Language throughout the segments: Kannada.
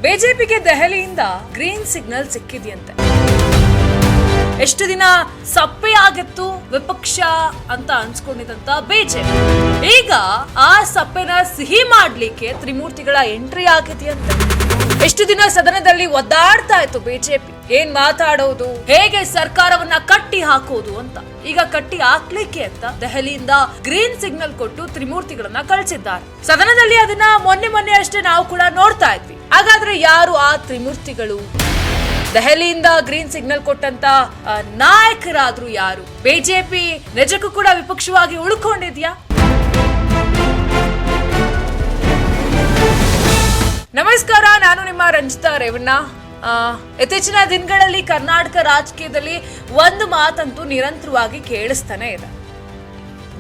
ಬಿಜೆಪಿಗೆ ದೆಹಲಿಯಿಂದ ಗ್ರೀನ್ ಸಿಗ್ನಲ್ ಸಿಕ್ಕಿದೆಯಂತೆ. ಎಷ್ಟು ದಿನ ಸಪ್ಪೆ ಆಗಿತ್ತು ವಿಪಕ್ಷ ಅಂತ ಅನ್ಸ್ಕೊಂಡಿದಂತ ಬಿಜೆಪಿ ಈಗ ಆ ಸಪ್ಪೆನ ಸಿಹಿ ಮಾಡ್ಲಿಕ್ಕೆ ತ್ರಿಮೂರ್ತಿಗಳ ಎಂಟ್ರಿ ಆಗಿದೆಯಂತೆ. ಎಷ್ಟು ದಿನ ಸದನದಲ್ಲಿ ಒದ್ದಾಡ್ತಾ ಇತ್ತು ಬಿಜೆಪಿ, ಏನ್ ಮಾತಾಡೋದು, ಹೇಗೆ ಸರ್ಕಾರವನ್ನ ಕಟ್ಟಿ ಹಾಕೋದು ಅಂತ. ಈಗ ಕಟ್ಟಿ ಹಾಕ್ಲಿಕ್ಕೆ ಅಂತ ದೆಹಲಿಯಿಂದ ಗ್ರೀನ್ ಸಿಗ್ನಲ್ ಕೊಟ್ಟು ತ್ರಿಮೂರ್ತಿಗಳನ್ನ ಕಳಿಸಿದ್ದಾರೆ. ಸದನದಲ್ಲಿ ಅದನ್ನ ಮೊನ್ನೆ ಅಷ್ಟೇ ನಾವು ಕೂಡ ನೋಡ್ತಾ ಇದ್ವಿ. ಹಾಗಾದ್ರೆ ಯಾರು ಆ ತ್ರಿಮೂರ್ತಿಗಳು? ದೆಹಲಿಯಿಂದ ಗ್ರೀನ್ ಸಿಗ್ನಲ್ ಕೊಟ್ಟಂತ ನಾಯಕರಾದ್ರೂ ಯಾರು? ಬಿಜೆಪಿ ನಿಜಕ್ಕೂ ಕೂಡ ವಿಪಕ್ಷವಾಗಿ ಉಳ್ಕೊಂಡಿದ್ಯಾ? ನಮಸ್ಕಾರ, ನಾನು ನಿಮ್ಮ ರಂಜಿತಾ ರೇವಣ್ಣ. ಇತ್ತೀಚಿನ ದಿನಗಳಲ್ಲಿ ಕರ್ನಾಟಕ ರಾಜಕೀಯದಲ್ಲಿ ಒಂದು ಮಾತಂತೂ ನಿರಂತರವಾಗಿ ಕೇಳಿಸ್ತಾನೆ ಇದೆ.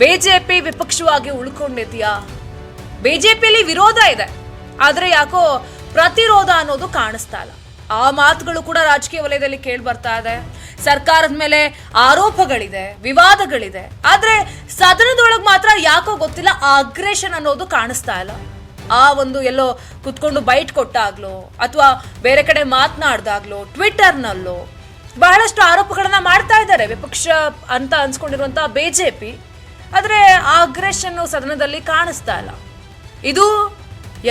ಬಿಜೆಪಿ ವಿಪಕ್ಷವಾಗಿ ಉಳ್ಕೊಂಡಿದ್ಯಾ? ಬಿಜೆಪಿಯಲ್ಲಿ ವಿರೋಧ ಇದೆ, ಆದ್ರೆ ಯಾಕೋ ಪ್ರತಿರೋಧ ಅನ್ನೋದು ಕಾಣಿಸ್ತಾ ಇಲ್ಲ. ಆ ಮಾತುಗಳು ಕೂಡ ರಾಜಕೀಯ ವಲಯದಲ್ಲಿ ಕೇಳಿ ಬರ್ತಾ ಇದೆ. ಸರ್ಕಾರದ ಮೇಲೆ ಆರೋಪಗಳಿದೆ, ವಿವಾದಗಳಿದೆ, ಆದ್ರೆ ಸದನದೊಳಗೆ ಮಾತ್ರ ಯಾಕೋ ಗೊತ್ತಿಲ್ಲ ಅಗ್ರೆಷನ್ ಅನ್ನೋದು ಕಾಣಿಸ್ತಾ ಇಲ್ಲ. ಆ ಒಂದು ಎಲ್ಲೋ ಕುತ್ಕೊಂಡು ಬೈಟ್ ಕೊಟ್ಟಾಗ್ಲೋ ಅಥವಾ ಬೇರೆ ಕಡೆ ಮಾತನಾಡ್ದಾಗ್ಲೋ ಟ್ವಿಟರ್ನಲ್ಲೋ ಬಹಳಷ್ಟು ಆರೋಪಗಳನ್ನ ಮಾಡ್ತಾ ಇದ್ದಾರೆ ವಿಪಕ್ಷ ಅಂತ ಅನ್ಸ್ಕೊಂಡಿರುವಂತ ಬಿಜೆಪಿ. ಆದ್ರೆ ಆ ಅಗ್ರೆಷನ್ ಸದನದಲ್ಲಿ ಕಾಣಿಸ್ತಾ ಇಲ್ಲ. ಇದು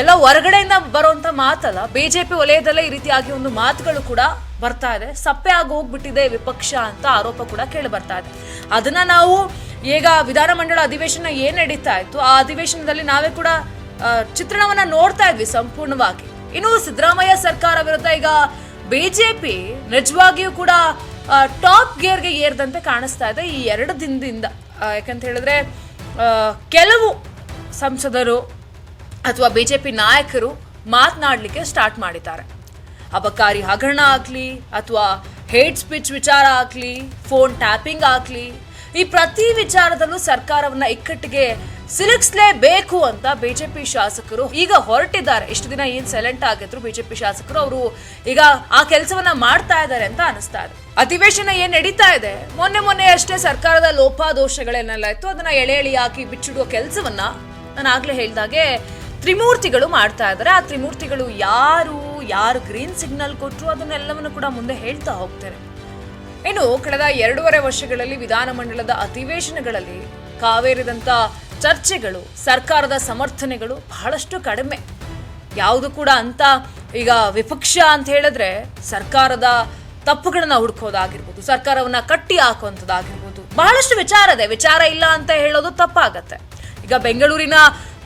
ಎಲ್ಲ ಹೊರಗಡೆಯಿಂದ ಬರುವಂತ ಮಾತಲ್ಲ, ಬಿಜೆಪಿ ವಲಯದಲ್ಲೇ ಈ ರೀತಿಯಾಗಿ ಒಂದು ಮಾತುಗಳು ಕೂಡ ಬರ್ತಾ ಇದೆ. ಸಪ್ಪೆ ಆಗಿ ಹೋಗ್ಬಿಟ್ಟಿದೆ ವಿಪಕ್ಷ ಅಂತ ಆರೋಪ ಕೂಡ ಕೇಳಿ ಬರ್ತಾ ಇದೆ. ಅದನ್ನ ನಾವು ಈಗ ವಿಧಾನಮಂಡಲ ಅಧಿವೇಶನ ಏನ್ ನಡೀತಾ ಇತ್ತು, ಆ ಅಧಿವೇಶನದಲ್ಲಿ ನಾವೇ ಕೂಡ ಚಿತ್ರಣವನ್ನ ನೋಡ್ತಾ ಇದ್ವಿ ಸಂಪೂರ್ಣವಾಗಿ. ಇನ್ನು ಸಿದ್ದರಾಮಯ್ಯ ಸರ್ಕಾರ ವಿರುದ್ಧ ಈಗ ಬಿಜೆಪಿ ನಿಜವಾಗಿಯೂ ಕೂಡ ಟಾಪ್ ಗೇರ್ಗೆ ಏರ್ದಂತೆ ಕಾಣಿಸ್ತಾ ಇದೆ ಈ 2 ದಿನದಿಂದ. ಯಾಕಂತ ಹೇಳಿದ್ರೆ ಕೆಲವು ಸಂಸದರು ಅಥವಾ ಬಿಜೆಪಿ ನಾಯಕರು ಮಾತನಾಡಲಿಕ್ಕೆ ಸ್ಟಾರ್ಟ್ ಮಾಡಿದ್ದಾರೆ. ಅಬಕಾರಿ ಹಗರಣ ಆಗ್ಲಿ ಅಥವಾ ಹೇಟ್ ಸ್ಪೀಚ್ ವಿಚಾರ ಆಗ್ಲಿ, ಫೋನ್ ಟ್ಯಾಪಿಂಗ್ ಆಗ್ಲಿ, ಈ ಪ್ರತಿ ವಿಚಾರದಲ್ಲೂ ಸರ್ಕಾರವನ್ನ ಇಕ್ಕಟ್ಟಿಗೆ ಸಿಲುಕಿಸಲೇಬೇಕು ಅಂತ ಬಿಜೆಪಿ ಶಾಸಕರು ಈಗ ಹೊರಟಿದ್ದಾರೆ. ಇಷ್ಟು ದಿನ ಏನ್ ಸೈಲೆಂಟ್ ಆಗಿದ್ರು ಬಿಜೆಪಿ ಶಾಸಕರು, ಅವರು ಈಗ ಆ ಕೆಲಸವನ್ನ ಮಾಡ್ತಾ ಇದ್ದಾರೆ ಅಂತ ಅನಿಸ್ತಾ ಇದೆ. ಅಧಿವೇಶನ ಏನ್ ನಡೀತಾ ಇದೆ, ಮೊನ್ನೆ ಅಷ್ಟೇ ಸರ್ಕಾರದ ಲೋಪದೋಷಗಳೇನೆಲ್ಲ ಇತ್ತು ಅದನ್ನ ಎಳೆಯಾಗಿ ಬಿಚ್ಚಿಡುವ ಕೆಲಸವನ್ನ ನಾನು ಆಗ್ಲೇ ಹೇಳ್ದಾಗೆ ತ್ರಿಮೂರ್ತಿಗಳು ಮಾಡ್ತಾ ಇದ್ದಾರೆ. ಆ ತ್ರಿಮೂರ್ತಿಗಳು ಯಾರು ಗ್ರೀನ್ ಸಿಗ್ನಲ್ ಕೊಟ್ಟರು ಅದನ್ನೆಲ್ಲವನ್ನು ಕೂಡ ಮುಂದೆ ಹೇಳ್ತಾ ಹೋಗ್ತಾರೆ. ಇನ್ನು ಕಳೆದ 2.5 ವರ್ಷಗಳಲ್ಲಿ ವಿಧಾನಮಂಡಲದ ಅಧಿವೇಶನಗಳಲ್ಲಿ ಕಾವೇರಿದಂತ ಚರ್ಚೆಗಳು, ಸರ್ಕಾರದ ಸಮರ್ಥನೆಗಳು ಬಹಳಷ್ಟು ಕಡಿಮೆ. ಯಾವುದು ಕೂಡ ಅಂತ ಈಗ ವಿಪಕ್ಷ ಅಂತ ಹೇಳಿದ್ರೆ ಸರ್ಕಾರದ ತಪ್ಪುಗಳನ್ನ ಹುಡುಕೋದಾಗಿರ್ಬೋದು, ಸರ್ಕಾರವನ್ನ ಕಟ್ಟಿ ಹಾಕುವಂಥದ್ದಾಗಿರ್ಬೋದು, ಬಹಳಷ್ಟು ವಿಚಾರ ಇದೆ. ವಿಚಾರ ಇಲ್ಲ ಅಂತ ಹೇಳೋದು ತಪ್ಪಾಗತ್ತೆ. ಈಗ ಬೆಂಗಳೂರಿನ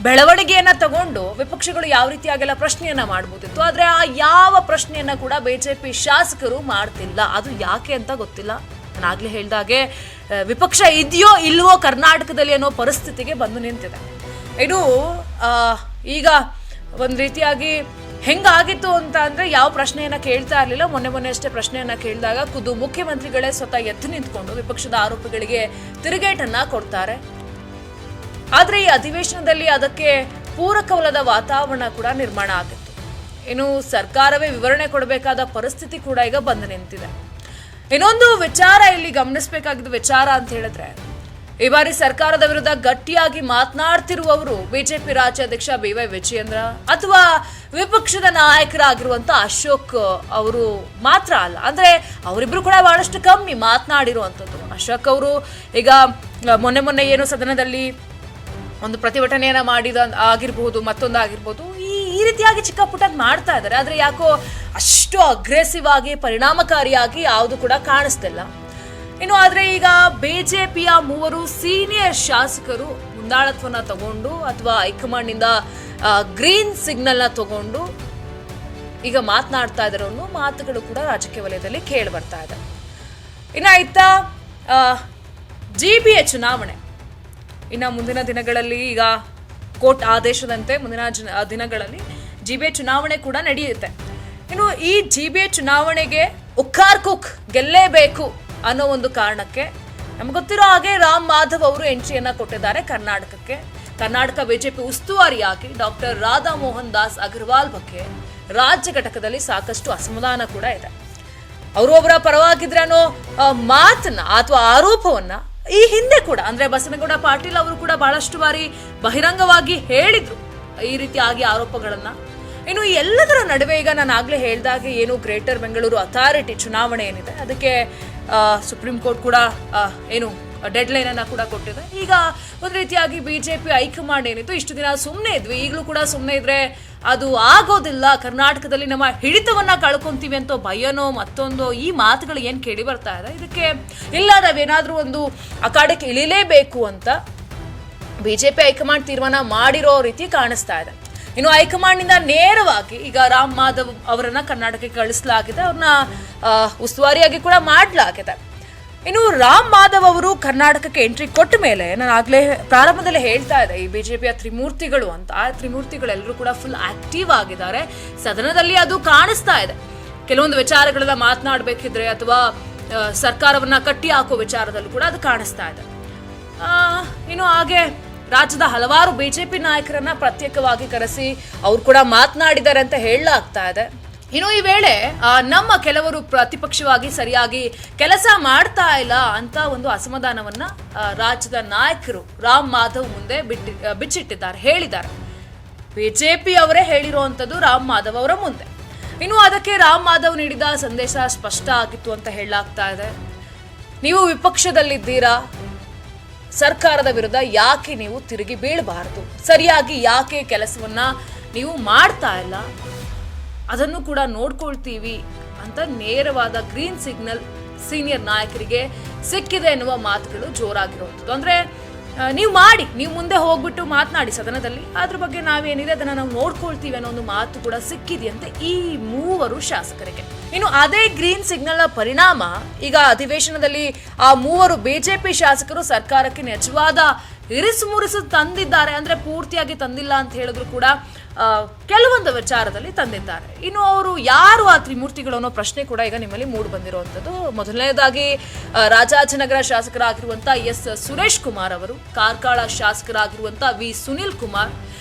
ಬೆಳವಣಿಗೆಯನ್ನ ತಗೊಂಡು ವಿಪಕ್ಷಗಳು ಯಾವ ರೀತಿಯಾಗೆಲ್ಲ ಪ್ರಶ್ನೆಯನ್ನ ಮಾಡಬಹುದಿತ್ತು, ಆದ್ರೆ ಆ ಯಾವ ಪ್ರಶ್ನೆಯನ್ನ ಕೂಡ ಬಿಜೆಪಿ ಶಾಸಕರು ಮಾಡ್ತಿಲ್ಲ. ಅದು ಯಾಕೆ ಅಂತ ಗೊತ್ತಿಲ್ಲ. ನಾನಾಗ್ಲೇ ಹೇಳ್ದಾಗೆ ವಿಪಕ್ಷ ಇದೆಯೋ ಇಲ್ವೋ ಕರ್ನಾಟಕದಲ್ಲಿ ಅನ್ನೋ ಪರಿಸ್ಥಿತಿಗೆ ಬಂದು ನಿಂತಿದೆ. ಇದು ಈಗ ಒಂದ್ ರೀತಿಯಾಗಿ ಹೆಂಗಾಗಿತ್ತು ಅಂತ ಅಂದ್ರೆ ಯಾವ ಪ್ರಶ್ನೆಯನ್ನ ಕೇಳ್ತಾ ಇರ್ಲಿಲ್ಲ. ಮೊನ್ನೆ ಅಷ್ಟೇ ಪ್ರಶ್ನೆಯನ್ನ ಕೇಳಿದಾಗ ಖುದ್ದು ಮುಖ್ಯಮಂತ್ರಿಗಳೇ ಸ್ವತಃ ಎದ್ದು ನಿಂತ್ಕೊಂಡು ವಿಪಕ್ಷದ ಆರೋಪಗಳಿಗೆ ತಿರುಗೇಟನ್ನ ಕೊಡ್ತಾರೆ. ಆದ್ರೆ ಈ ಅಧಿವೇಶನದಲ್ಲಿ ಅದಕ್ಕೆ ಪೂರಕವಲ್ಲದ ವಾತಾವರಣ ಕೂಡ ನಿರ್ಮಾಣ ಆಗಿತ್ತು. ಇನ್ನು ಸರ್ಕಾರವೇ ವಿವರಣೆ ಕೊಡಬೇಕಾದ ಪರಿಸ್ಥಿತಿ ಕೂಡ ಈಗ ಬಂದು ನಿಂತಿದೆ. ಇನ್ನೊಂದು ವಿಚಾರ ಇಲ್ಲಿ ಗಮನಿಸಬೇಕಾಗಿದ್ದ ವಿಚಾರ ಅಂತ ಹೇಳಿದ್ರೆ, ಈ ಬಾರಿ ಸರ್ಕಾರದ ವಿರುದ್ಧ ಗಟ್ಟಿಯಾಗಿ ಮಾತನಾಡ್ತಿರುವವರು ಬಿಜೆಪಿ ರಾಜ್ಯಾಧ್ಯಕ್ಷ BY ವಿಜಯೇಂದ್ರ ಅಥವಾ ವಿಪಕ್ಷದ ನಾಯಕರಾಗಿರುವಂತ ಅಶೋಕ್ ಅವರು ಮಾತ್ರ ಅಲ್ಲ. ಅಂದ್ರೆ ಅವರಿಬ್ರು ಕೂಡ ಬಹಳಷ್ಟು ಕಮ್ಮಿ ಮಾತನಾಡಿರುವಂಥದ್ದು. ಅಶೋಕ್ ಅವರು ಈಗ ಮೊನ್ನೆ ಏನು ಸದನದಲ್ಲಿ ಒಂದು ಪ್ರತಿಭಟನೆಯನ್ನ ಮಾಡಿದ ಆಗಿರ್ಬಹುದು, ಮತ್ತೊಂದಾಗಿರ್ಬೋದು, ಈ ರೀತಿಯಾಗಿ ಚಿಕ್ಕ ಪುಟ್ಟ ಮಾಡ್ತಾ ಇದ್ದಾರೆ. ಆದ್ರೆ ಯಾಕೋ ಅಷ್ಟು ಅಗ್ರೆಸಿವ್ ಆಗಿ ಪರಿಣಾಮಕಾರಿಯಾಗಿ ಯಾವುದು ಕೂಡ ಕಾಣಿಸ್ತಿಲ್ಲ. ಇನ್ನು ಆದ್ರೆ ಈಗ ಬಿಜೆಪಿಯ 3 ಸೀನಿಯರ್ ಶಾಸಕರು ಮುಂದಾಳತ್ವನ ತಗೊಂಡು ಅಥವಾ ಹೈಕಮಾಂಡ್ ನಿಂದ ಗ್ರೀನ್ ಸಿಗ್ನಲ್ ನ ತಗೊಂಡು ಈಗ ಮಾತನಾಡ್ತಾ ಇದ್ದಾರೆ ಅನ್ನೋ ಮಾತುಗಳು ಕೂಡ ರಾಜಕೀಯ ವಲಯದಲ್ಲಿ ಕೇಳಿ ಬರ್ತಾ ಇದೆ. ಇನ್ನು ಆಯ್ತಾ GBA ಚುನಾವಣೆ ಇನ್ನು ಮುಂದಿನ ದಿನಗಳಲ್ಲಿ ಈಗ ಕೋರ್ಟ್ ಆದೇಶದಂತೆ ಮುಂದಿನ ದಿನಗಳಲ್ಲಿ GBA ಚುನಾವಣೆ ಕೂಡ ನಡೆಯುತ್ತೆ. ಇನ್ನು ಈ GBA ಚುನಾವಣೆಗೆ ಉಕ್ಕಾರ್ ಕುಕ್ ಗೆಲ್ಲೇಬೇಕು ಅನ್ನೋ ಒಂದು ಕಾರಣಕ್ಕೆ ನಮ್ಗೆ ಗೊತ್ತಿರೋ ಹಾಗೆ ರಾಮ್ ಮಾಧವ್ ಅವರು ಎಂಟ್ರಿಯನ್ನ ಕೊಟ್ಟಿದ್ದಾರೆ ಕರ್ನಾಟಕಕ್ಕೆ. ಕರ್ನಾಟಕ ಬಿಜೆಪಿ ಉಸ್ತುವಾರಿಯಾಗಿ ಡಾಕ್ಟರ್ ರಾಧಾ ಮೋಹನ್ ದಾಸ್ ಅಗರ್ವಾಲ್ ಬಗ್ಗೆ ರಾಜ್ಯ ಘಟಕದಲ್ಲಿ ಸಾಕಷ್ಟು ಅಸಮಾಧಾನ ಕೂಡ ಇದೆ. ಅವರು ಒಬ್ಬರ ಪರವಾಗಿದ್ರೆ ಅನ್ನೋ ಮಾತನ್ನ ಅಥವಾ ಆರೋಪವನ್ನ ಈ ಹಿಂದೆ ಕೂಡ ಅಂದ್ರೆ ಬಸನಗೌಡ ಪಾಟೀಲ್ ಅವರು ಕೂಡ ಬಹಳಷ್ಟು ಬಾರಿ ಬಹಿರಂಗವಾಗಿ ಹೇಳಿದ್ರು ಈ ರೀತಿಯಾಗಿ ಆರೋಪಗಳನ್ನ. ಇನ್ನು ಈ ಎಲ್ಲದರ ನಡುವೆ ಈಗ ನಾನು ಆಗ್ಲೇ ಹೇಳ್ದಾಗೆ ಏನು ಗ್ರೇಟರ್ ಬೆಂಗಳೂರು ಅಥಾರಿಟಿ ಚುನಾವಣೆ ಏನಿದೆ ಅದಕ್ಕೆ ಸುಪ್ರೀಂ ಕೋರ್ಟ್ ಕೂಡ ಏನು ಡೆಡ್ಲೈನ್ ಅನ್ನ ಕೂಡ ಕೊಟ್ಟಿದೆ. ಈಗ ಒಂದು ರೀತಿಯಾಗಿ ಬಿಜೆಪಿ ಹೈಕಮಾಂಡ್ ಏನಿತ್ತು ಇಷ್ಟು ದಿನ ಸುಮ್ಮನೆ ಇದ್ವಿ, ಈಗಲೂ ಕೂಡ ಸುಮ್ಮನೆ ಇದ್ರೆ ಅದು ಆಗೋದಿಲ್ಲ, ಕರ್ನಾಟಕದಲ್ಲಿ ನಮ್ಮ ಹಿಡಿತವನ್ನ ಕಳ್ಕೊಂತೀವಿ ಅಂತ ಭಯನೋ ಮತ್ತೊಂದು ಈ ಮಾತುಗಳು ಏನು ಕೇಳಿ ಬರ್ತಾ ಇದೆ. ಇದಕ್ಕೆ ಇಲ್ಲ ನಾವೇನಾದ್ರೂ ಒಂದು ಅಖಾಡಕ್ಕೆ ಇಳಿಲೇಬೇಕು ಅಂತ ಬಿಜೆಪಿ ಹೈಕಮಾಂಡ್ ತೀರ್ಮಾನ ಮಾಡಿರೋ ರೀತಿ ಕಾಣಿಸ್ತಾ ಇದೆ. ಇನ್ನು ಹೈಕಮಾಂಡ್ನಿಂದ ನೇರವಾಗಿ ಈಗ ರಾಮ್ ಮಾಧವ್ ಅವರನ್ನ ಕರ್ನಾಟಕಕ್ಕೆ ಕಳಿಸಲಾಗಿದೆ, ಅವ್ರನ್ನ ಉಸ್ತುವಾರಿಯಾಗಿ ಕೂಡ ಮಾಡಲಾಗಿದೆ. ಇನ್ನು ರಾಮ್ ಮಾಧವ್ ಅವರು ಕರ್ನಾಟಕಕ್ಕೆ ಎಂಟ್ರಿ ಕೊಟ್ಟ ಮೇಲೆ ನಾನು ಆಗ್ಲೇ ಪ್ರಾರಂಭದಲ್ಲೇ ಹೇಳ್ತಾ ಇದ್ದೆ ಈ ಬಿಜೆಪಿಯ ತ್ರಿಮೂರ್ತಿಗಳು ಅಂತ, ಆ ತ್ರಿಮೂರ್ತಿಗಳೆಲ್ಲರೂ ಕೂಡ ಫುಲ್ ಆಕ್ಟಿವ್ ಆಗಿದ್ದಾರೆ. ಸದನದಲ್ಲಿ ಅದು ಕಾಣಿಸ್ತಾ ಇದೆ. ಕೆಲವೊಂದು ವಿಚಾರಗಳನ್ನ ಮಾತನಾಡಬೇಕಿದ್ರೆ ಅಥವಾ ಸರ್ಕಾರವನ್ನ ಕಟ್ಟಿ ಹಾಕೋ ವಿಚಾರದಲ್ಲೂ ಕೂಡ ಅದು ಕಾಣಿಸ್ತಾ ಇದೆ. ಇನ್ನು ಹಾಗೆ ರಾಜ್ಯದ ಹಲವಾರು ಬಿಜೆಪಿ ನಾಯಕರನ್ನ ಪ್ರತ್ಯೇಕವಾಗಿ ಕರೆಸಿ ಅವ್ರು ಕೂಡ ಮಾತನಾಡಿದ್ದಾರೆ ಅಂತ ಹೇಳಲಾಗ್ತಾ ಇದೆ. ಇನ್ನು ಈ ವೇಳೆ ನಮ್ಮ ಕೆಲವರು ಪ್ರತಿಪಕ್ಷವಾಗಿ ಸರಿಯಾಗಿ ಕೆಲಸ ಮಾಡ್ತಾ ಇಲ್ಲ ಅಂತ ಒಂದು ಅಸಮಾಧಾನವನ್ನ ರಾಜ್ಯದ ನಾಯಕರು ರಾಮ್ ಮಾಧವ್ ಮುಂದೆ ಬಿಚ್ಚಿಟ್ಟಿದ್ದಾರೆ, ಹೇಳಿದ್ದಾರೆ. ಬಿಜೆಪಿ ಅವರೇ ಹೇಳಿರುವಂಥದ್ದು ರಾಮ್ ಮಾಧವ್ ಅವರ ಮುಂದೆ. ಇನ್ನು ಅದಕ್ಕೆ ರಾಮ್ ಮಾಧವ್ ನೀಡಿದ ಸಂದೇಶ ಸ್ಪಷ್ಟ ಆಗಿತ್ತು ಅಂತ ಹೇಳಲಾಗ್ತಾ ಇದೆ. ನೀವು ವಿಪಕ್ಷದಲ್ಲಿದ್ದೀರಾ, ಸರ್ಕಾರದ ವಿರುದ್ಧ ಯಾಕೆ ನೀವು ತಿರುಗಿ ಬೀಳಬಾರದು, ಸರಿಯಾಗಿ ಯಾಕೆ ಕೆಲಸವನ್ನ ನೀವು ಮಾಡ್ತಾ ಇಲ್ಲ ಅದನ್ನು ಕೂಡ ನೋಡ್ಕೊಳ್ತೀವಿ ಅಂತ ನೇರವಾದ ಗ್ರೀನ್ ಸಿಗ್ನಲ್ ಸೀನಿಯರ್ ನಾಯಕರಿಗೆ ಸಿಕ್ಕಿದೆ ಎನ್ನುವ ಮಾತುಗಳು ಜೋರಾಗಿರುವಂಥದ್ದು. ಅಂದ್ರೆ ನೀವು ಮಾಡಿ, ನೀವು ಮುಂದೆ ಹೋಗ್ಬಿಟ್ಟು ಮಾತನಾಡಿ ಸದನದಲ್ಲಿ, ಅದ್ರ ಬಗ್ಗೆ ನಾವೇನಿದೆ ಅದನ್ನ ನಾವು ನೋಡ್ಕೊಳ್ತೀವಿ ಅನ್ನೋ ಒಂದು ಮಾತು ಕೂಡ ಸಿಕ್ಕಿದೆಯಂತೆ ಈ ಮೂವರು ಶಾಸಕರಿಗೆ. ಇನ್ನು ಅದೇ ಗ್ರೀನ್ ಸಿಗ್ನಲ್ನ ಪರಿಣಾಮ ಈಗ ಅಧಿವೇಶನದಲ್ಲಿ ಆ ಮೂವರು ಬಿಜೆಪಿ ಶಾಸಕರು ಸರ್ಕಾರಕ್ಕೆ ನಿಜವಾದ ಇರಿಸು ಮುರಿಸು ತಂದಿದ್ದಾರೆ. ಅಂದ್ರೆ ಪೂರ್ತಿಯಾಗಿ ತಂದಿಲ್ಲ ಅಂತ ಹೇಳಿದ್ರು ಕೂಡ ಕೆಲವೊಂದು ವಿಚಾರದಲ್ಲಿ ತಂದಿದ್ದಾರೆ. ಇನ್ನು ಅವರು ಯಾರು ಆ ತ್ರಿಮೂರ್ತಿಗಳು ಅನ್ನೋ ಪ್ರಶ್ನೆ ಕೂಡ ಈಗ ನಿಮ್ಮಲ್ಲಿ ಮೂಡಿ ಬಂದಿರುವಂಥದ್ದು. ಮೊದಲನೇದಾಗಿ ರಾಜಾಜಿನಗರ ಶಾಸಕರಾಗಿರುವಂತಹ ಎಸ್ ಸುರೇಶ್ ಕುಮಾರ್ ಅವರು, ಕಾರ್ಕಳ ಶಾಸಕರಾಗಿರುವಂತಹ ವಿ ಸುನಿಲ್ ಕುಮಾರ್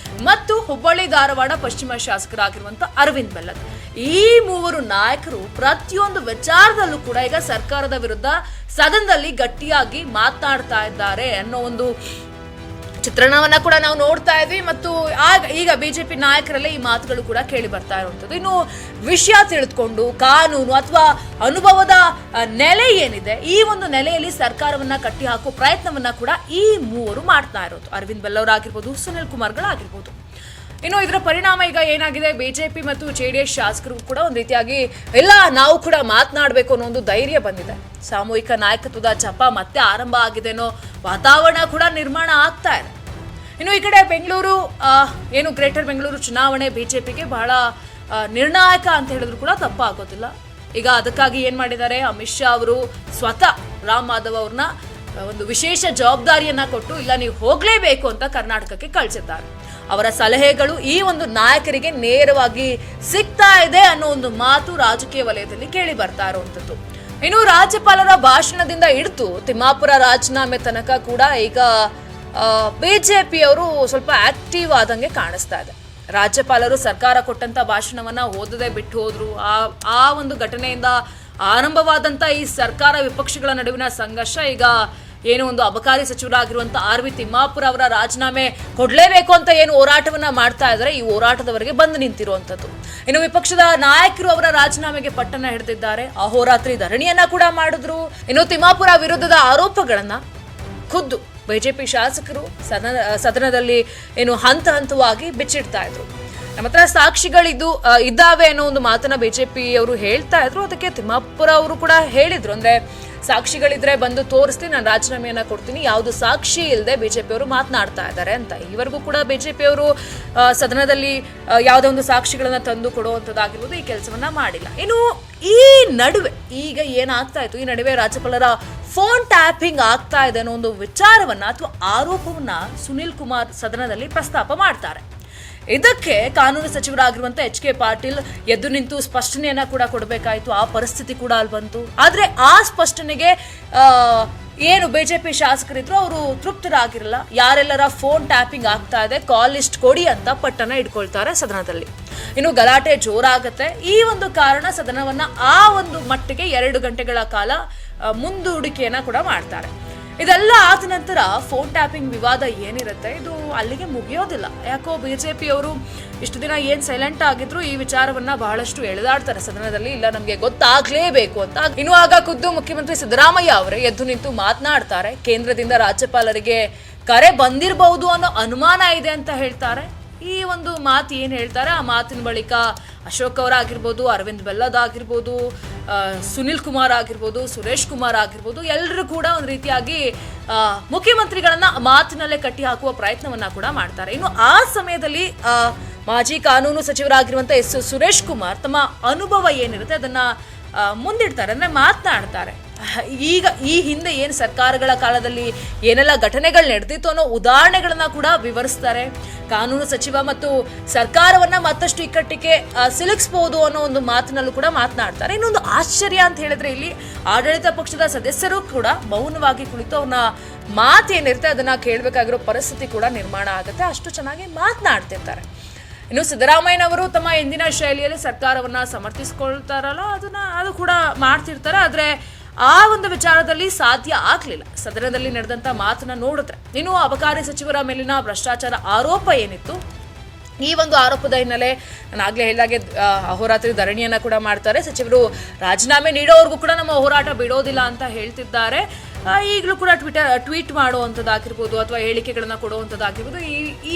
ಮತ್ತು ಹುಬ್ಬಳ್ಳಿ ಧಾರವಾಡ ಪಶ್ಚಿಮ ಶಾಸಕರಾಗಿರುವಂತಹ ಅರವಿಂದ್ ಬೆಲ್ಲದ್. ಈ ಮೂವರು ನಾಯಕರು ಪ್ರತಿಯೊಂದು ವಿಚಾರದಲ್ಲೂ ಕೂಡ ಈಗ ಸರ್ಕಾರದ ವಿರುದ್ಧ ಸದನದಲ್ಲಿ ಗಟ್ಟಿಯಾಗಿ ಮಾತನಾಡ್ತಾ ಇದ್ದಾರೆ ಅನ್ನೋ ಒಂದು ಚಿತ್ರಣವನ್ನ ಕೂಡ ನಾವು ನೋಡ್ತಾ ಇದ್ವಿ. ಮತ್ತು ಈಗ ಬಿಜೆಪಿ ನಾಯಕರಲ್ಲೇ ಈ ಮಾತುಗಳು ಕೂಡ ಕೇಳಿ ಬರ್ತಾ ಇರುವಂಥದ್ದು. ಇನ್ನು ವಿಷಯ ತಿಳಿದುಕೊಂಡು ಕಾನೂನು ಅಥವಾ ಅನುಭವದ ನೆಲೆ ಏನಿದೆ, ಈ ಒಂದು ನೆಲೆಯಲ್ಲಿ ಸರ್ಕಾರವನ್ನ ಕಟ್ಟಿ ಹಾಕೋ ಪ್ರಯತ್ನವನ್ನ ಕೂಡ ಈ ಮೂವರು ಮಾಡ್ತಾ ಇರೋದು. ಅರವಿಂದ್ ಬೆಲ್ಲವರಾಗಿರ್ಬೋದು, ಸುನಿಲ್ ಕುಮಾರ್ಗಳಾಗಿರ್ಬೋದು. ಇನ್ನು ಇದರ ಪರಿಣಾಮ ಈಗ ಏನಾಗಿದೆ, ಬಿಜೆಪಿ ಮತ್ತು ಜೆಡಿಎಸ್ ಶಾಸಕರು ಕೂಡ ಒಂದು ರೀತಿಯಾಗಿ ಎಲ್ಲ ನಾವು ಕೂಡ ಮಾತನಾಡಬೇಕು ಅನ್ನೋ ಒಂದು ಧೈರ್ಯ ಬಂದಿದೆ. ಸಾಮೂಹಿಕ ನಾಯಕತ್ವದ ಜಪ ಮತ್ತೆ ಆರಂಭ ಆಗಿದೆ ಅನ್ನೋ ವಾತಾವರಣ ಕೂಡ ನಿರ್ಮಾಣ ಆಗ್ತಾ ಇದೆ. ಇನ್ನು ಈ ಕಡೆ ಬೆಂಗಳೂರು ಏನು ಗ್ರೇಟರ್ ಬೆಂಗಳೂರು ಚುನಾವಣೆ ಬಿಜೆಪಿಗೆ ಬಹಳ ನಿರ್ಣಾಯಕ ಅಂತ ಹೇಳಿದ್ರು ಕೂಡ ತಪ್ಪಾಗೋದಿಲ್ಲ. ಈಗ ಅದಕ್ಕಾಗಿ ಏನ್ ಮಾಡಿದ್ದಾರೆ, ಅಮಿತ್ ಶಾ ಅವರು ಸ್ವತಃ ರಾಮ್ ಮಾಧವ್ ಅವ್ರನ್ನ ಒಂದು ವಿಶೇಷ ಜವಾಬ್ದಾರಿಯನ್ನ ಕೊಟ್ಟು ಇಲ್ಲ ನೀವು ಹೋಗ್ಲೇಬೇಕು ಅಂತ ಕರ್ನಾಟಕಕ್ಕೆ ಕಳಿಸಿದ್ದಾರೆ. ಅವರ ಸಲಹೆಗಳು ಈ ಒಂದು ನಾಯಕರಿಗೆ ನೇರವಾಗಿ ಸಿಗ್ತಾ ಇದೆ ಅನ್ನೋ ಒಂದು ಮಾತು ರಾಜಕೀಯ ವಲಯದಲ್ಲಿ ಕೇಳಿ ಬರ್ತಾ ಇರುವಂತದ್ದು. ಇನ್ನು ರಾಜ್ಯಪಾಲರ ಭಾಷಣದಿಂದ ಹಿಡಿದು ತಿಮ್ಮಾಪುರ ರಾಜೀನಾಮೆ ತನಕ ಕೂಡ ಈಗ ಬಿಜೆಪಿಯವರು ಸ್ವಲ್ಪ ಆಕ್ಟಿವ್ ಆದಂಗೆ ಕಾಣಿಸ್ತಾ ಇದೆ. ರಾಜ್ಯಪಾಲರು ಸರ್ಕಾರ ಕೊಟ್ಟಂತ ಭಾಷಣವನ್ನ ಓದದೆ ಬಿಟ್ಟು ಹೋದ್ರು. ಆ ಒಂದು ಘಟನೆಯಿಂದ ಆರಂಭವಾದಂತ ಈ ಸರ್ಕಾರ ವಿಪಕ್ಷಗಳ ನಡುವಿನ ಸಂಘರ್ಷ ಈಗ ಏನು ಒಂದು ಅಬಕಾರಿ ಸಚಿವರಾಗಿರುವಂತ ಆರ್ ವಿ ತಿಮ್ಮಾಪುರ ಅವರ ರಾಜೀನಾಮೆ ಕೊಡ್ಲೇಬೇಕು ಅಂತ ಏನು ಹೋರಾಟವನ್ನ ಮಾಡ್ತಾ ಇದ್ದಾರೆ, ಈ ಹೋರಾಟದವರೆಗೆ ಬಂದು ನಿಂತಿರುವಂತದ್ದು. ಇನ್ನು ವಿಪಕ್ಷದ ನಾಯಕರು ಅವರ ರಾಜೀನಾಮೆಗೆ ಪಟ್ಟನ್ನ ಹಿಡಿದಿದ್ದಾರೆ, ಅಹೋರಾತ್ರಿ ಧರಣಿಯನ್ನ ಕೂಡ ಮಾಡಿದ್ರು. ಇನ್ನು ತಿಮ್ಮಾಪುರ ವಿರುದ್ಧದ ಆರೋಪಗಳನ್ನ ಖುದ್ದು ಬಿಜೆಪಿ ಶಾಸಕರು ಸದನದಲ್ಲಿ ಏನು ಹಂತವಾಗಿ ಬಿಚ್ಚಿಡ್ತಾ ಇದ್ರು. ನಮ್ಮ ಹತ್ರ ಸಾಕ್ಷಿಗಳಿದ್ದು ಇದ್ದಾವೆ ಅನ್ನೋ ಒಂದು ಮಾತನ್ನ ಬಿಜೆಪಿ ಅವರು ಹೇಳ್ತಾ ಇದ್ರು. ಅದಕ್ಕೆ ತಿಮ್ಮಾಪುರ ಅವರು ಕೂಡ ಹೇಳಿದ್ರು, ಅಂದ್ರೆ ಸಾಕ್ಷಿಗಳಿದ್ರೆ ಬಂದು ತೋರಿಸ್ತೀನಿ, ನಾನು ರಾಜೀನಾಮೆಯನ್ನ ಕೊಡ್ತೀನಿ, ಯಾವುದು ಸಾಕ್ಷಿ ಇಲ್ಲದೆ ಬಿಜೆಪಿ ಅವರು ಮಾತನಾಡ್ತಾ ಇದ್ದಾರೆ ಅಂತ. ಈವರೆಗೂ ಕೂಡ ಬಿಜೆಪಿ ಅವರು ಸದನದಲ್ಲಿ ಯಾವುದೋ ಒಂದು ಸಾಕ್ಷಿಗಳನ್ನ ತಂದು ಕೊಡುವಂಥದ್ದಾಗಿರ್ಬೋದು, ಈ ಕೆಲಸವನ್ನ ಮಾಡಿಲ್ಲ. ಇನ್ನು ಈ ನಡುವೆ ಈಗ ಏನಾಗ್ತಾ ಇತ್ತು, ಈ ನಡುವೆ ರಾಜ್ಯಪಾಲರ ಫೋನ್ ಟ್ಯಾಪಿಂಗ್ ಆಗ್ತಾ ಇದೆ ಅನ್ನೋ ಒಂದು ವಿಚಾರವನ್ನ ಅಥವಾ ಆರೋಪವನ್ನ ಸುನಿಲ್ ಕುಮಾರ್ ಸದನದಲ್ಲಿ ಪ್ರಸ್ತಾಪ ಮಾಡ್ತಾರೆ. ಇದಕ್ಕೆ ಕಾನೂನು ಸಚಿವರಾಗಿರುವಂತ ಎಚ್ ಕೆ ಪಾಟೀಲ್ ಎದ್ದು ನಿಂತು ಸ್ಪಷ್ಟನೆಯನ್ನ ಕೂಡ ಕೊಡಬೇಕಾಯಿತು. ಆ ಪರಿಸ್ಥಿತಿ ಕೂಡ ಅಲ್ಲಿ ಬಂತು. ಆದ್ರೆ ಆ ಸ್ಪಷ್ಟನೆಗೆ ಏನು ಬಿಜೆಪಿ ಶಾಸಕರಿದ್ರು ಅವರು ತೃಪ್ತರಾಗಿರಲ್ಲ. ಯಾರೆಲ್ಲರ ಫೋನ್ ಟ್ಯಾಪಿಂಗ್ ಆಗ್ತಾ ಇದೆ, ಕಾಲ್ ಲಿಸ್ಟ್ ಕೊಡಿ ಅಂತ ಪಟ್ಟನ ಇಟ್ಕೊಳ್ತಾರೆ ಸದನದಲ್ಲಿ. ಇನ್ನು ಗಲಾಟೆ ಜೋರಾಗತ್ತೆ. ಈ ಒಂದು ಕಾರಣ ಸದನವನ್ನ ಆ ಒಂದು ಮಟ್ಟಿಗೆ 2 ಗಂಟೆಗಳ ಕಾಲ ಮುಂದೂಡಿಕೆಯನ್ನ ಕೂಡ ಮಾಡ್ತಾರೆ. ಇದೆಲ್ಲ ಆದ ನಂತರ ಫೋನ್ ಟ್ಯಾಪಿಂಗ್ ವಿವಾದ ಏನಿರುತ್ತೆ ಇದು ಅಲ್ಲಿಗೆ ಮುಗಿಯೋದಿಲ್ಲ. ಯಾಕೋ ಬಿಜೆಪಿಯವರು ಇಷ್ಟು ದಿನ ಏನ್ ಸೈಲೆಂಟ್ ಆಗಿದ್ರು ಈ ವಿಚಾರವನ್ನ ಬಹಳಷ್ಟು ಎಳೆದಾಡ್ತಾರೆ ಸದನದಲ್ಲಿ, ಇಲ್ಲ ನಮ್ಗೆ ಗೊತ್ತಾಗ್ಲೇಬೇಕು ಅಂತ. ಇನ್ನು ಆಗ ಖುದ್ದು ಮುಖ್ಯಮಂತ್ರಿ ಸಿದ್ದರಾಮಯ್ಯ ಅವರೇ ಎದ್ದು ನಿಂತು ಮಾತನಾಡ್ತಾರೆ. ಕೇಂದ್ರದಿಂದ ರಾಜ್ಯಪಾಲರಿಗೆ ಕರೆ ಬಂದಿರಬಹುದು ಅನ್ನೋ ಅನುಮಾನ ಇದೆ ಅಂತ ಹೇಳ್ತಾರೆ. ಈ ಒಂದು ಮಾತು ಏನು ಹೇಳ್ತಾರೆ, ಆ ಮಾತಿನ ಬಳಿಕ ಅಶೋಕ್ ಅವರ ಆಗಿರ್ಬೋದು, ಅರವಿಂದ್ ಬೆಲ್ಲದ್ ಆಗಿರ್ಬೋದು, ಸುನಿಲ್ ಕುಮಾರ್ ಆಗಿರ್ಬೋದು, ಸುರೇಶ್ ಕುಮಾರ್ ಆಗಿರ್ಬೋದು, ಎಲ್ಲರೂ ಕೂಡ ಒಂದು ರೀತಿಯಾಗಿ ಮುಖ್ಯಮಂತ್ರಿಗಳನ್ನ ಮಾತಿನಲ್ಲೇ ಕಟ್ಟಿ ಹಾಕುವ ಪ್ರಯತ್ನವನ್ನ ಕೂಡ ಮಾಡ್ತಾರೆ. ಇನ್ನು ಆ ಸಮಯದಲ್ಲಿ ಮಾಜಿ ಕಾನೂನು ಸಚಿವರಾಗಿರುವಂಥ ಸುರೇಶ್ ಕುಮಾರ್ ತಮ್ಮ ಅನುಭವ ಏನಿರುತ್ತೆ ಅದನ್ನ ಮುಂದಿಡ್ತಾರೆ, ಅಂದ್ರೆ ಮಾತನಾಡ್ತಾರೆ. ಈಗ ಈ ಹಿಂದೆ ಏನು ಸರ್ಕಾರಗಳ ಕಾಲದಲ್ಲಿ ಏನೆಲ್ಲ ಘಟನೆಗಳು ನಡೆದಿತ್ತು ಅನ್ನೋ ಉದಾಹರಣೆಗಳನ್ನ ಕೂಡ ವಿವರಿಸ್ತಾರೆ. ಕಾನೂನು ಸಚಿವ ಮತ್ತು ಸರ್ಕಾರವನ್ನ ಮತ್ತಷ್ಟು ಇಕ್ಕಟ್ಟಿಗೆ ಸಿಲುಕಿಸಬಹುದು ಅನ್ನೋ ಒಂದು ಮಾತಿನಲ್ಲೂ ಕೂಡ ಮಾತನಾಡ್ತಾರೆ. ಇನ್ನೊಂದು ಆಶ್ಚರ್ಯ ಅಂತ ಹೇಳಿದ್ರೆ ಇಲ್ಲಿ ಆಡಳಿತ ಪಕ್ಷದ ಸದಸ್ಯರು ಕೂಡ ಮೌನವಾಗಿ ಕುಳಿತು ಅವನ ಮಾತೇನಿರುತ್ತೆ ಅದನ್ನ ಕೇಳಬೇಕಾಗಿರೋ ಪರಿಸ್ಥಿತಿ ಕೂಡ ನಿರ್ಮಾಣ ಆಗುತ್ತೆ. ಅಷ್ಟು ಚೆನ್ನಾಗಿ ಮಾತನಾಡ್ತಿರ್ತಾರೆ. ಇನ್ನು ಸಿದ್ದರಾಮಯ್ಯನವರು ತಮ್ಮ ಎಂದಿನ ಶೈಲಿಯಲ್ಲಿ ಸರ್ಕಾರವನ್ನ ಸಮರ್ಥಿಸ್ಕೊಳ್ತಾರಲ್ಲ ಅದು ಕೂಡ ಮಾಡ್ತಿರ್ತಾರೆ. ಆದ್ರೆ ಆ ಒಂದು ವಿಚಾರದಲ್ಲಿ ಸಾಧ್ಯ ಆಗ್ಲಿಲ್ಲ. ಸದನದಲ್ಲಿ ನಡೆದಂತ ಮಾತನ್ನ ನೋಡಿದ್ರೆ ಇನ್ನು ಅಬಕಾರಿ ಸಚಿವರ ಮೇಲಿನ ಭ್ರಷ್ಟಾಚಾರ ಆರೋಪ ಏನಿತ್ತು, ಈ ಒಂದು ಆರೋಪದ ಹಿನ್ನೆಲೆ ನಾನು ಆಗ್ಲೇ ಹೇಳಿದಾಗೆ ಅಹೋರಾತ್ರಿ ಧರಣಿಯನ್ನ ಕೂಡ ಮಾಡ್ತಾರೆ. ಸಚಿವರು ರಾಜೀನಾಮೆ ನೀಡೋವರೆಗೂ ಕೂಡ ನಮ್ಮ ಹೋರಾಟ ಬಿಡೋದಿಲ್ಲ ಅಂತ ಹೇಳ್ತಿದ್ದಾರೆ. ಈಗಲೂ ಕೂಡ ಟ್ವೀಟ್ ಮಾಡುವಂಥದ್ದಾಗಿರ್ಬೋದು ಅಥವಾ ಹೇಳಿಕೆಗಳನ್ನ ಕೊಡುವಂಥದ್ದಾಗಿರ್ಬೋದು,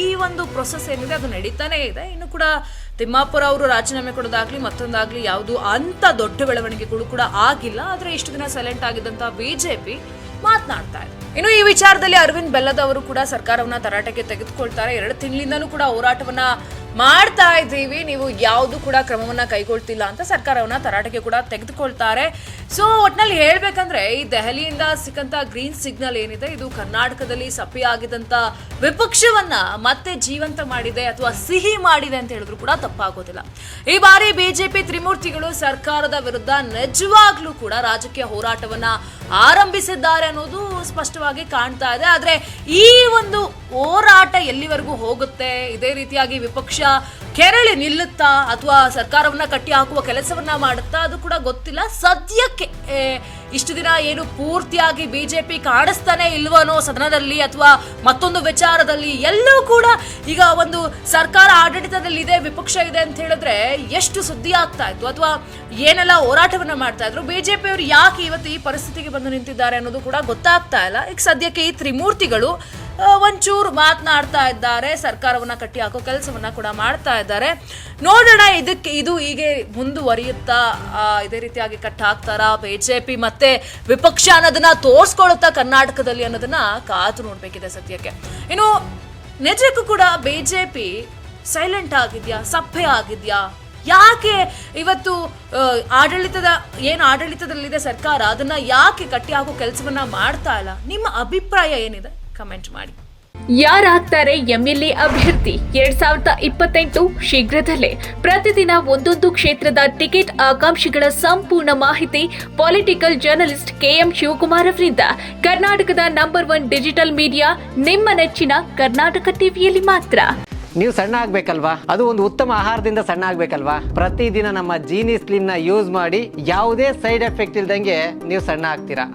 ಈ ಒಂದು ಪ್ರೊಸೆಸ್ ಏನಿದೆ ಅದು ನಡೀತಾನೆ ಇದೆ. ಇನ್ನು ಕೂಡ ತಿಮ್ಮಾಪುರ ಅವರು ರಾಜೀನಾಮೆ ಕೊಡೋದಾಗ್ಲಿ ಮತ್ತೊಂದಾಗ್ಲಿ ಯಾವುದು ಅಂತ ದೊಡ್ಡ ಬೆಳವಣಿಗೆಗಳು ಕೂಡ ಆಗಿಲ್ಲ. ಆದ್ರೆ ಇಷ್ಟು ದಿನ ಸೈಲೆಂಟ್ ಆಗಿದ್ದಂತ ಬಿಜೆಪಿ ಮಾತನಾಡ್ತಾ ಇದೆ. ಇನ್ನು ಈ ವಿಚಾರದಲ್ಲಿ ಅರವಿಂದ್ ಬೆಲ್ಲದ್ ಅವರು ಕೂಡ ಸರ್ಕಾರವನ್ನ ತರಾಟೆಗೆ ತೆಗೆದುಕೊಳ್ತಾರೆ. 2 ತಿಂಗಳಿಂದನೂ ಕೂಡ ಹೋರಾಟವನ್ನ ಮಾಡ್ತಾ ಇದ್ದೀವಿ, ನೀವು ಯಾವುದು ಕೂಡ ಕ್ರಮವನ್ನ ಕೈಗೊಳ್ತಿಲ್ಲ ಅಂತ ಸರ್ಕಾರವನ್ನ ತರಾಟೆಗೆ ಕೂಡ ತೆಗೆದುಕೊಳ್ತಾರೆ. ಸೊ ಒಟ್ನಲ್ಲಿ ಹೇಳ್ಬೇಕಂದ್ರೆ ಈ ದೆಹಲಿಯಿಂದ ಸಿಕ್ಕಂತ ಗ್ರೀನ್ ಸಿಗ್ನಲ್ ಏನಿದೆ ಇದು ಕರ್ನಾಟಕದಲ್ಲಿ ಸಪ್ಪೆಯಾಗಿದ್ದಂತ ವಿಪಕ್ಷವನ್ನ ಮತ್ತೆ ಜೀವಂತ ಮಾಡಿದೆ ಅಥವಾ ಸಿಹಿ ಮಾಡಿದೆ ಅಂತ ಹೇಳಿದ್ರು ಕೂಡ ತಪ್ಪಾಗೋದಿಲ್ಲ. ಈ ಬಾರಿ ಬಿಜೆಪಿ ತ್ರಿಮೂರ್ತಿಗಳು ಸರ್ಕಾರದ ವಿರುದ್ಧ ನಿಜವಾಗ್ಲೂ ಕೂಡ ರಾಜಕೀಯ ಹೋರಾಟವನ್ನ ಆರಂಭಿಸಿದ್ದಾರೆ ಅನ್ನೋದು ಸ್ಪಷ್ಟವಾಗಿ ಕಾಣ್ತಾ ಇದೆ. ಆದ್ರೆ ಈ ಒಂದು ಹೋರಾಟ ಎಲ್ಲಿವರೆಗೂ ಹೋಗುತ್ತೆ, ಇದೇ ರೀತಿಯಾಗಿ ವಿಪಕ್ಷ ಕೆರಳಿ ನಿಲ್ಲುತ್ತಾ ಅಥವಾ ಸರ್ಕಾರವನ್ನ ಕಟ್ಟಿ ಹಾಕುವ ಕೆಲಸವನ್ನ ಮಾಡುತ್ತಾ ಅದು ಕೂಡ ಗೊತ್ತಿಲ್ಲ. ಸದ್ಯಕ್ಕೆ ಇಷ್ಟು ದಿನ ಏನು ಪೂರ್ತಿಯಾಗಿ ಬಿಜೆಪಿ ಕಾಣಿಸ್ತಾನೆ ಇಲ್ವನೋ ಸದನದಲ್ಲಿ ಅಥವಾ ಮತ್ತೊಂದು ವಿಚಾರದಲ್ಲಿ ಎಲ್ಲೂ ಕೂಡ ಈಗ ಒಂದು ಸರ್ಕಾರ ಆಡಳಿತದಲ್ಲಿದೆ ವಿಪಕ್ಷ ಇದೆ ಅಂತ ಹೇಳಿದ್ರೆ ಎಷ್ಟು ಸುದ್ದಿ ಆಗ್ತಾ ಇತ್ತು ಅಥವಾ ಏನೆಲ್ಲ ಹೋರಾಟವನ್ನ ಮಾಡ್ತಾ ಇದ್ರು. ಬಿಜೆಪಿ ಅವರು ಯಾಕೆ ಇವತ್ತು ಈ ಪರಿಸ್ಥಿತಿಗೆ ಬಂದು ನಿಂತಿದ್ದಾರೆ ಅನ್ನೋದು ಕೂಡ ಗೊತ್ತಾಗ್ತಾ ಇಲ್ಲ. ಈಗ ಸದ್ಯಕ್ಕೆ ಈ ತ್ರಿಮೂರ್ತಿಗಳು ಒಂಚೂರು ಮಾತನಾಡ್ತಾ ಇದ್ದಾರೆ, ಸರ್ಕಾರವನ್ನ ಕಟ್ಟಿ ಹಾಕೋ ಕೆಲಸವನ್ನ ಕೂಡ ಮಾಡ್ತಾ ಇದ್ದಾರೆ. ನೋಡೋಣ ಇದು ಹೀಗೆ ಮುಂದುವರಿಯುತ್ತಾ ಇದೇ ರೀತಿಯಾಗಿ ಕಟ್ಟಿ ಹಾಕ್ತಾರಾ ಬಿಜೆಪಿ ಮತ್ತೆ ವಿಪಕ್ಷ ಅನ್ನೋದನ್ನ ತೋರ್ಸ್ಕೊಳುತ್ತಾ ಕರ್ನಾಟಕದಲ್ಲಿ ಅನ್ನೋದನ್ನ ಕಾದು ನೋಡ್ಬೇಕಿದೆ ಸದ್ಯಕ್ಕೆ. ಇನ್ನು ನಿಜಕ್ಕೂ ಕೂಡ ಬಿಜೆಪಿ ಸೈಲೆಂಟ್ ಆಗಿದ್ಯಾ, ಸಪ್ಪೆ ಆಗಿದ್ಯಾ, ಯಾಕೆ ಇವತ್ತು ಆಡಳಿತದಲ್ಲಿದೆ ಸರ್ಕಾರ ಅದನ್ನ ಯಾಕೆ ಕಟ್ಟಿ ಹಾಕೋ ಕೆಲಸವನ್ನ ಮಾಡ್ತಾ ಇಲ್ಲ? ನಿಮ್ಮ ಅಭಿಪ್ರಾಯ ಏನಿದೆ ಕಮೆಂಟ್ ಮಾಡಿ. ಯಾರಾಗ್ತಾರೆ ಎಂಎಲ್ಎ ಅಭ್ಯರ್ಥಿ 2028 ಶೀಘ್ರದಲ್ಲೇ. ಪ್ರತಿದಿನ ಒಂದೊಂದು ಕ್ಷೇತ್ರದ ಟಿಕೆಟ್ ಆಕಾಂಕ್ಷಿಗಳ ಸಂಪೂರ್ಣ ಮಾಹಿತಿ ಪೊಲಿಟಿಕಲ್ ಜರ್ನಲಿಸ್ಟ್ KM ಶಿವಕುಮಾರ್ ಅವರಿಂದ. ಕರ್ನಾಟಕದ ನಂಬರ್ 1 ಡಿಜಿಟಲ್ ಮೀಡಿಯಾ ನಿಮ್ಮ ನೆಚ್ಚಿನ ಕರ್ನಾಟಕ ಟಿವಿಯಲ್ಲಿ ಮಾತ್ರ. ನೀವು ಸಣ್ಣ ಆಗ್ಬೇಕಲ್ವಾ? ಅದು ಒಂದು ಉತ್ತಮ ಆಹಾರದಿಂದ ಸಣ್ಣ ಆಗ್ಬೇಕಲ್ವಾ? ಪ್ರತಿದಿನ ನಮ್ಮ ಜೀನಿ ಸ್ಲಿಮ್ ನ ಯೂಸ್ ಮಾಡಿ ಯಾವುದೇ ಸೈಡ್ ಎಫೆಕ್ಟ್ ಇಲ್ದಂಗೆ ನೀವು ಸಣ್ಣ ಆಗ್ತೀರಾ.